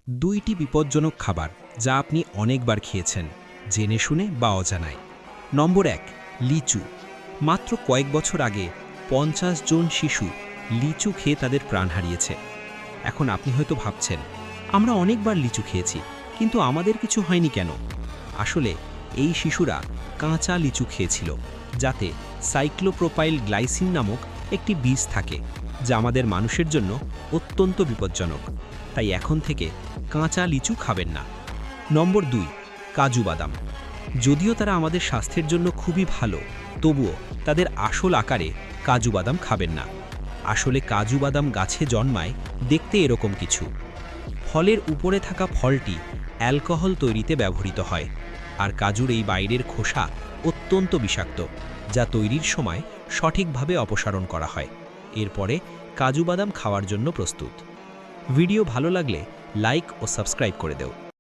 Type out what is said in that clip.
2টি বিপজ্জনক খাবার যা আপনি অনেকবার খেয়েছেন, জেনে শুনে বা অজানায়। নম্বর 1, লিচু। মাত্র কয়েক বছর আগে 50 জন শিশু লিচু খেয়ে তাদের প্রাণ হারিয়েছে। এখন আপনি হয়তো ভাবছেন, আমরা অনেকবার লিচু খেয়েছি, কিন্তু আমাদের কিছু হয়নি কেন? আসলে এই শিশুরা কাঁচা লিচু খেয়েছিল, যাতে সাইক্লোপ্রোপাইল গ্লাইসিন নামক একটি বীজ থাকে, যা আমাদের মানুষের জন্য অত্যন্ত বিপজ্জনক। তাই এখন থেকে কাঁচা লিচু খাবেন না। নম্বর 2, কাজু বাদাম। যদিও তারা আমাদের স্বাস্থ্যের জন্য খুবই ভালো, তবুও তাদের আসল আকারে কাজু বাদাম খাবেন না। আসলে কাজু বাদাম গাছে জন্মায় দেখতে এরকম কিছু। ফলের উপরে থাকা ফলটি অ্যালকোহল তৈরিতে ব্যবহৃত হয়, আর কাজুর এই বাইরের খোসা অত্যন্ত বিষাক্ত, যা তৈরির সময় সঠিকভাবে অপসারণ করা হয়। এরপরে কাজু বাদাম খাওয়ার জন্য প্রস্তুত। ভিডিও ভালো লাগলে লাইক ও সাবস্ক্রাইব করে দেও।